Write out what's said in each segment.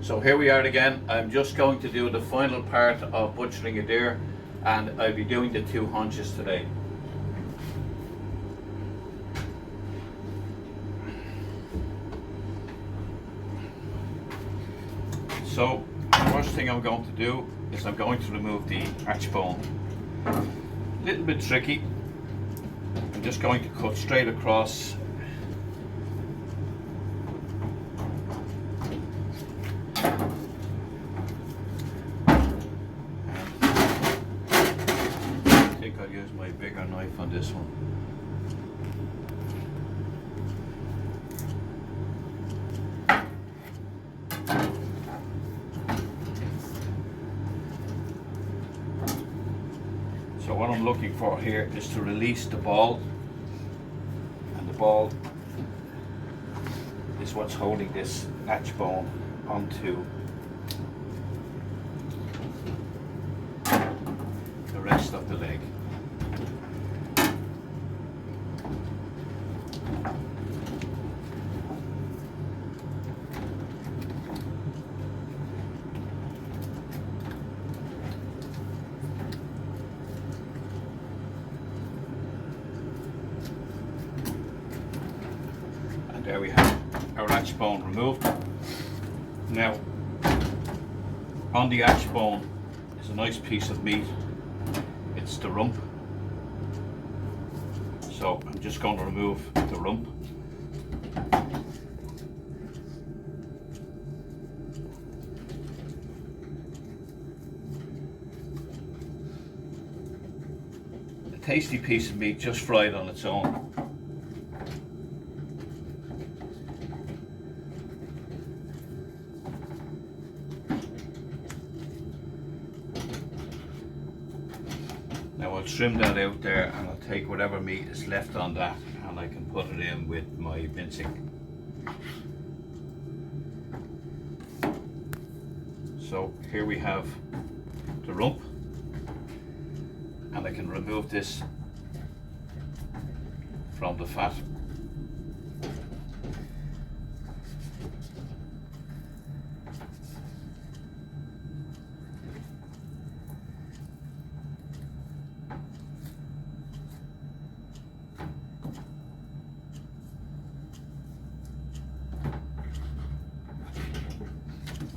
So here we are again. I'm just going to do the final part of butchering a deer, and I'll be doing the 2 haunches today. So the first thing I'm going to do is I'm going to remove the arch bone. A little bit tricky. I'm just going to cut straight across. I think I'll use my bigger knife on this one. So what I'm looking for here is to release the ball, and the ball is what's holding this arch bone onto the rest of the leg. There we have our arch bone removed. Now, on the arch bone is a nice piece of meat. It's the rump. So I'm just going to remove the rump. A tasty piece of meat just fried on its own. Now I'll trim that out there, and I'll take whatever meat is left on that, and I can put it in with my mincing. So here we have the rump, and I can remove this from the fat.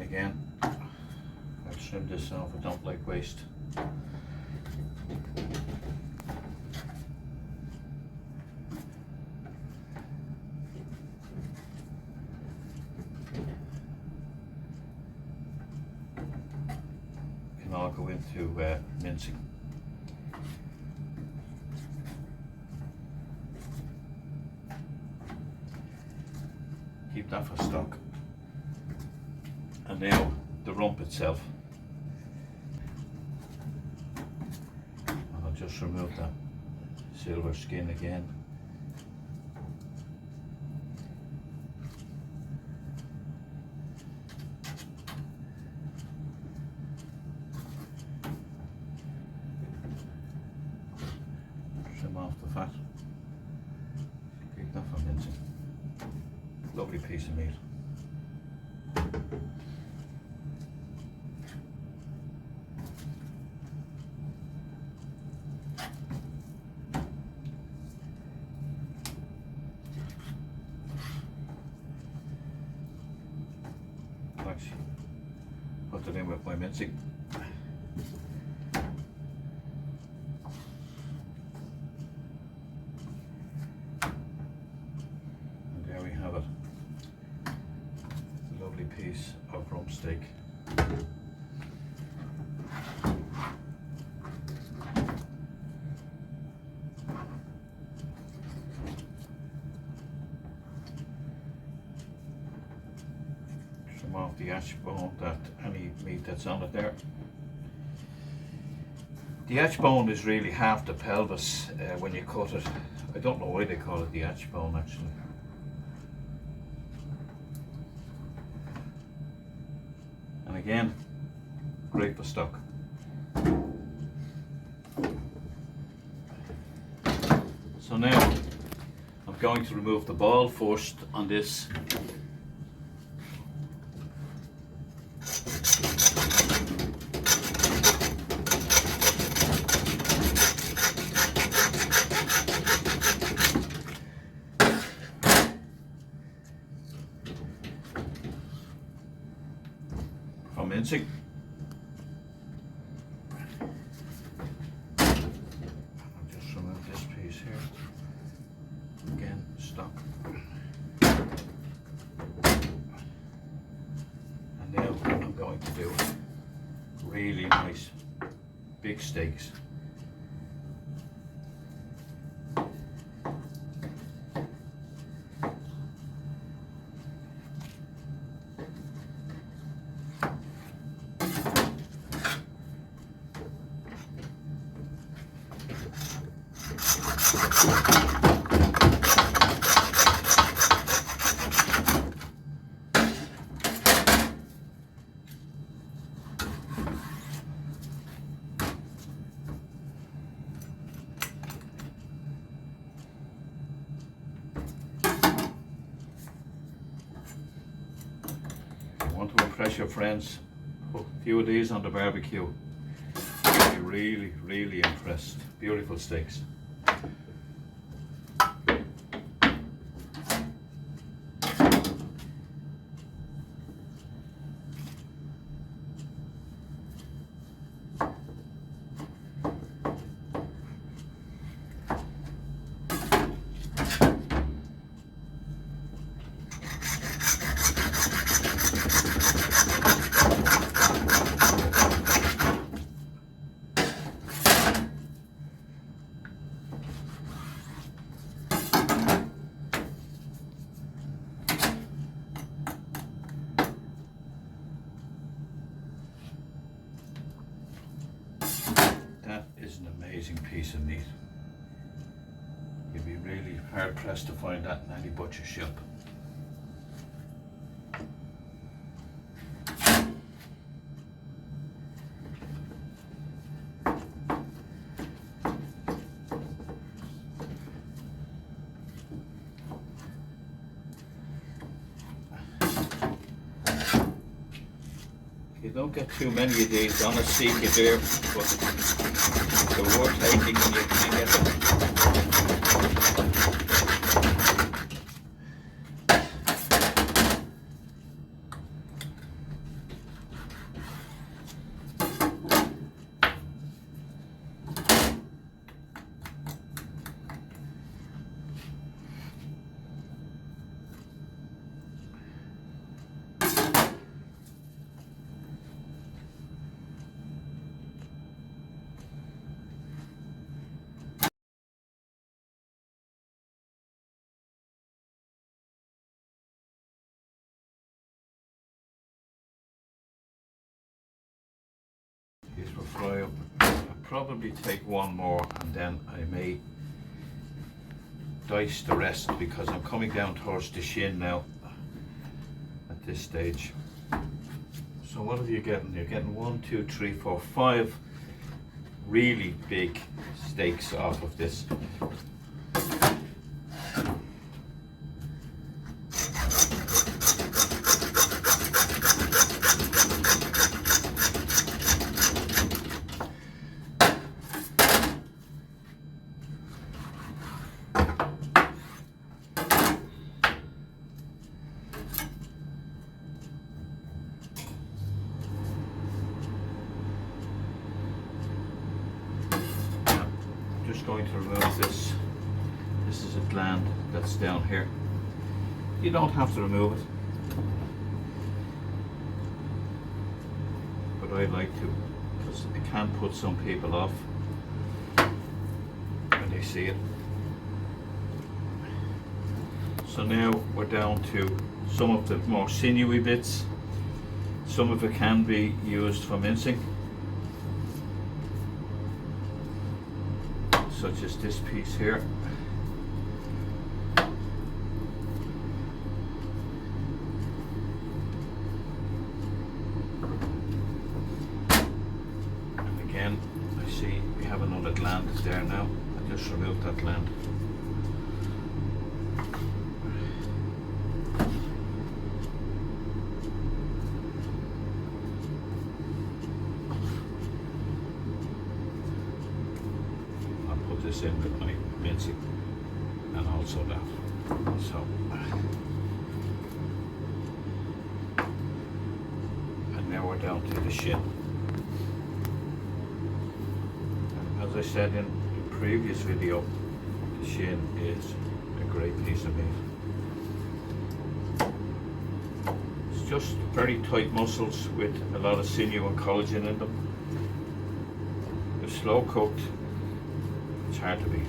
Again, I'll trim this off. I don't like waste. Can all go into mincing. Keep that for stock. And now the rump itself. And I'll just remove that silver skin again. Trim off the fat. Keep that for mincing. Lovely piece of meat. Put it in with my mincing. And there we have it. A lovely piece of rump steak. Off the arch bone, that any meat that's on it there. The arch bone is really half the pelvis when you cut it. I don't know why they call it the arch bone actually. And again, great for stock. So now I'm going to remove the ball first on this. mincing. I'll just remove this piece here. Again, stock. And now I'm going to do really nice big steaks. Want to impress your friends, put a few of these on the barbecue. You'll be really, really impressed. Beautiful steaks. That is an amazing piece of meat. You'd be really hard pressed to find that in any butcher shop. You don't get too many of these on a Sika Deer, but they're worth taking when you can get them. These will fry up. I'll probably take one more and then I may dice the rest because I'm coming down towards the shin now at this stage. So what are you getting? You're getting 1, 2, 3, 4, 5 really big steaks off of this. Just going to remove this. This is a gland that's down here. You don't have to remove it, but I like to because it can put some people off when they see it. So now we're down to some of the more sinewy bits. Some of it can be used for mincing, such as this piece here. And again, I see we have another gland there now. I just removed that gland. This in with my mincing and also that. So, and now we're down to the shin. And as I said in the previous video, the shin is a great piece of meat. It's just very tight muscles with a lot of sinew and collagen in them. If slow cooked, it's hard to beat.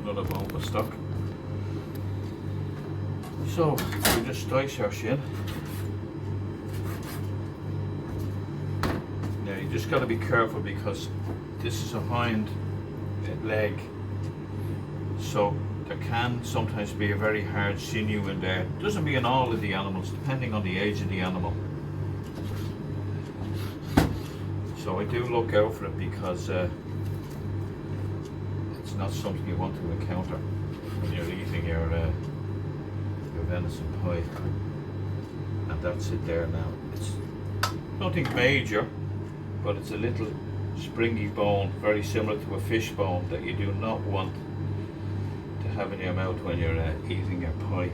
Another bone was stuck. So we just dice our shin. Now you just got to be careful because this is a hind leg, so there can sometimes be a very hard sinew in there. Doesn't mean all of the animals, depending on the age of the animal. So I do look out for it because it's not something you want to encounter when you're eating your venison pie. And that's it there now. It's nothing major, but it's a little springy bone, very similar to a fish bone, that you do not want to have in your mouth when you're eating your pie.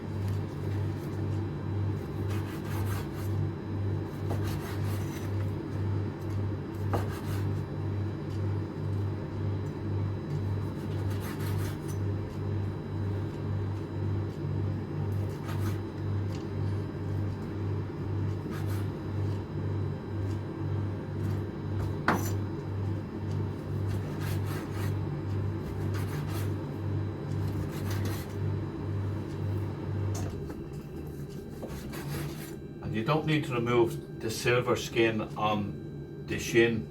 You don't need to remove the silver skin on the shin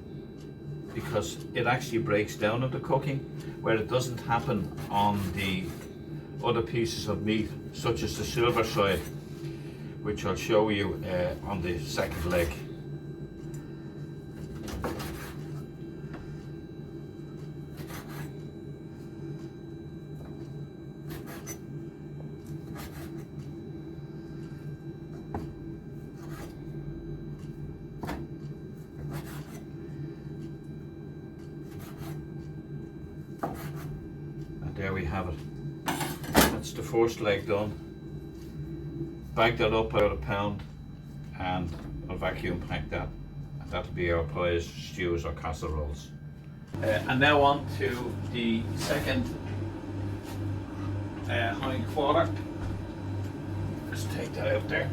because it actually breaks down in the cooking, where it doesn't happen on the other pieces of meat, such as the silver side, which I'll show you on the second leg. There we have it. That's the first leg done. Bag that up about a pound and I'll vacuum pack that. And that'll be our pies, stews or casseroles. And now on to the second hind quarter. Just take that out there.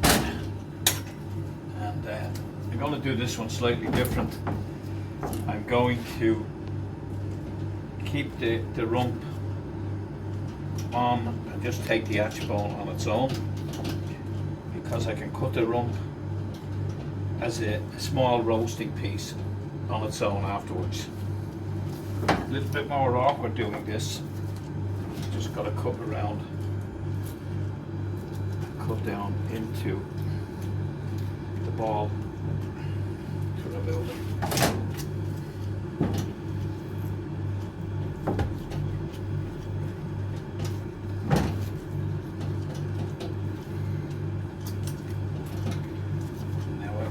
And I'm going to do this one slightly different. I'm going to keep the rump on and just take the ash bone on its own, because I can cut the rump as a small roasting piece on its own afterwards. A little bit more awkward doing this. Just got to cut around, cut down into the ball to remove it.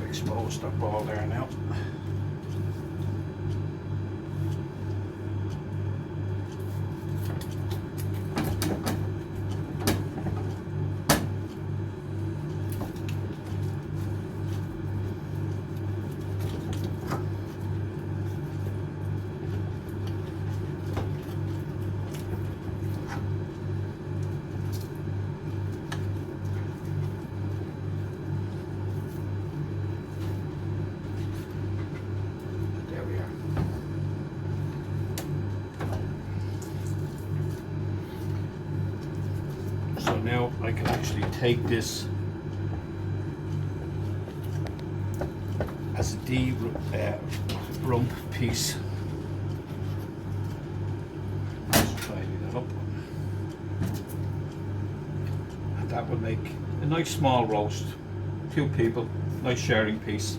Exposed that ball there now. I can actually take this as a D rump piece. Just tidy that up. And that will make a nice small roast. 2 people, nice sharing piece.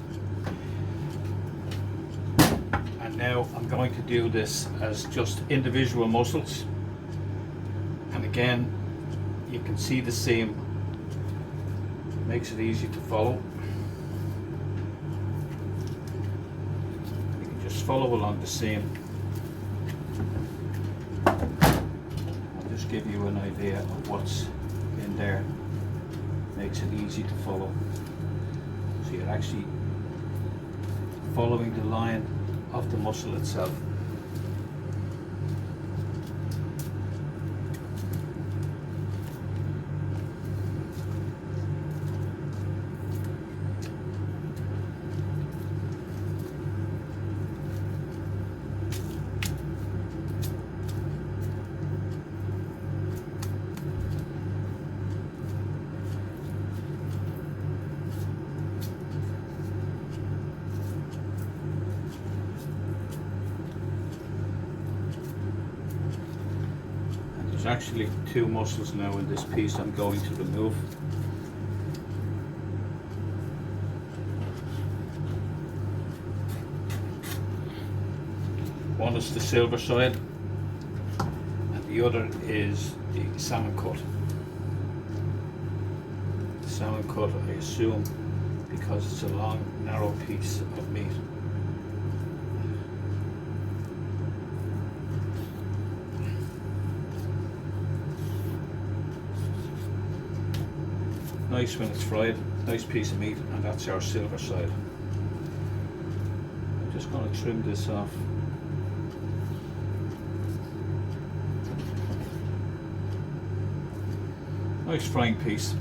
And now I'm going to do this as just individual muscles. And again, you can see the seam. Makes it easy to follow. You can just follow along the seam. I'll just give you an idea of what's in there. Makes it easy to follow. So you're actually following the line of the muscle itself. There's actually 2 muscles now in this piece I'm going to remove. One is the silver side and the other is the salmon cut. The salmon cut, I assume, because it's a long, narrow piece of meat. Nice when it's fried, nice piece of meat, and that's our silver side. I'm just going to trim this off. Nice frying piece.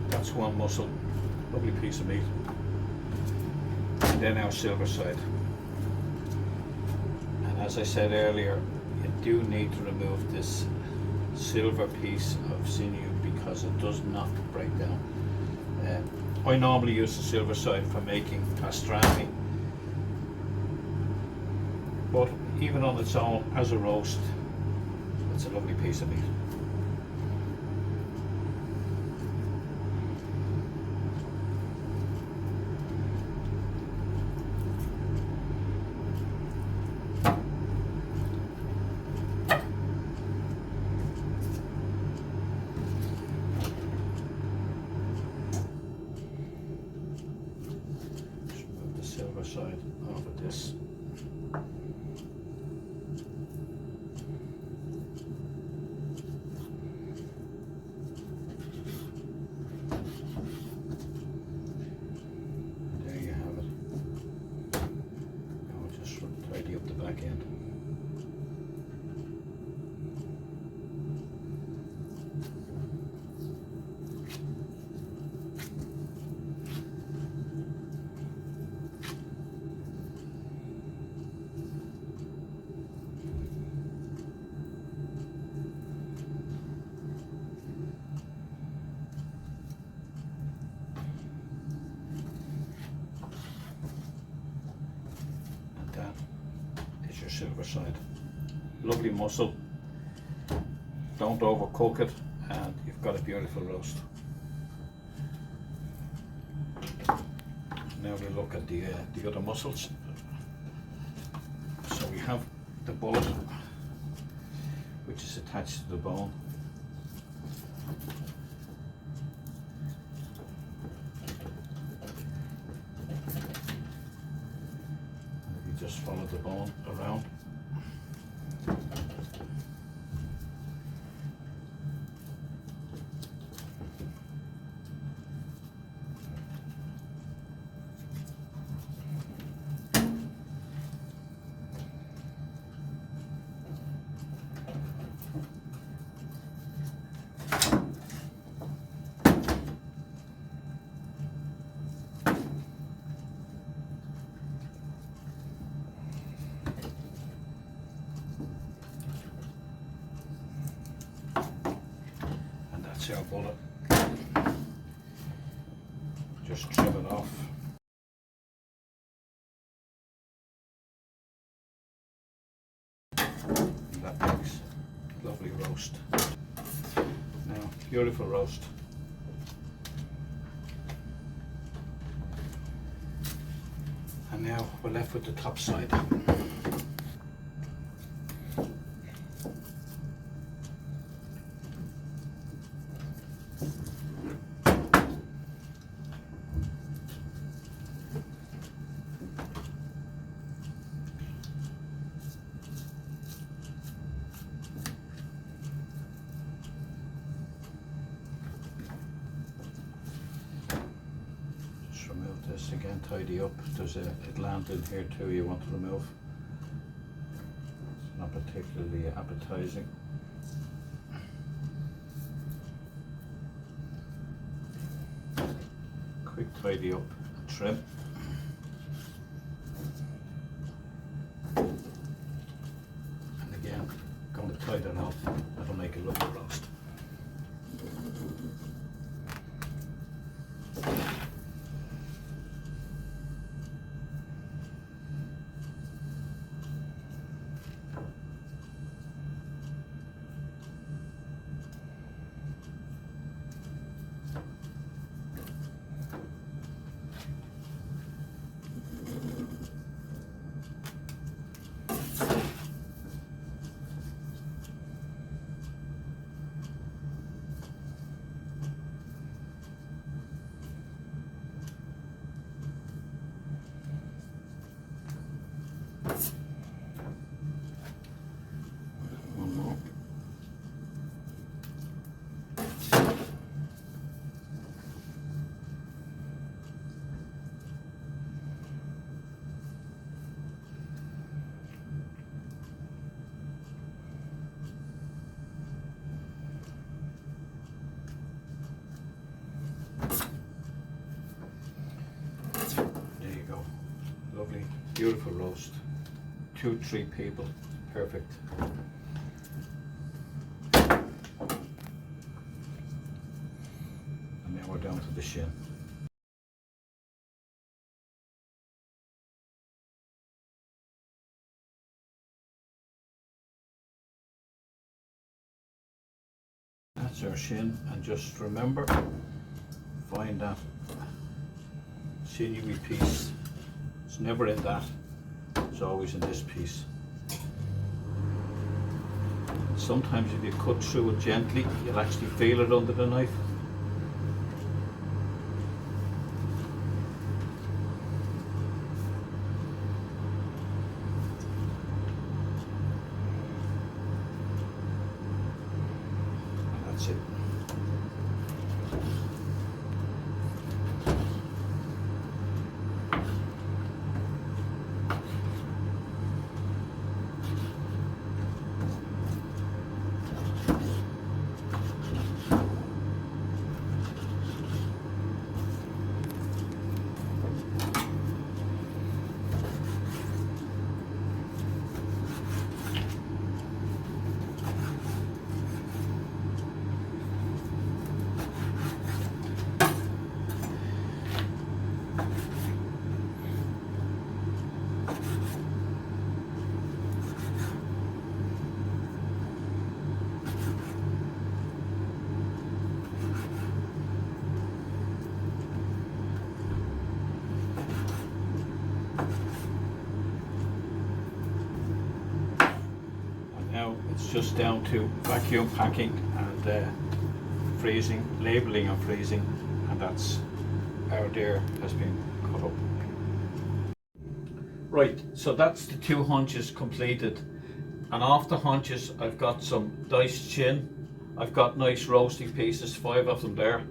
That's one muscle, lovely piece of meat. And then our silver side. And as I said earlier, you do need to remove this silver piece of sinew because it does not break down. I normally use the silver side for making pastrami, but even on its own as a roast, it's a lovely piece of meat. Silver side off of this. There you have it. Now I'll just tidy up the back end. Silver side. Lovely muscle. Don't overcook it and you've got a beautiful roast. Now we look at the other muscles. So we have the bullet, which is attached to the bone. Just follow the bone around. That's our bullet. Just trim it off. And that makes lovely roast. Now, beautiful roast. And now we're left with the top side. Remove this again, tidy up. There's a gland in here too you want to remove. It's not particularly appetizing. Quick tidy up and trim. And again, going to tie that off. That'll make a lovely roast. One more. There you go. Lovely, beautiful roast. 2-3 people, perfect. And now we're down to the shin. That's our shin, and just remember, find that sinewy piece. It's never in that. It's always in this piece. Sometimes if you cut through it gently, you'll actually feel it under the knife. And that's it. Now it's just down to vacuum packing and freezing, labelling and freezing, and that's our deer has been cut up. Right, so that's the 2 haunches completed, and off the haunches I've got some diced shin, I've got nice roasty pieces, 5 of them there,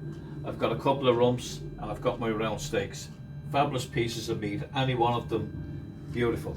I've got a couple of rumps, and I've got my round steaks. Fabulous pieces of meat, any one of them beautiful.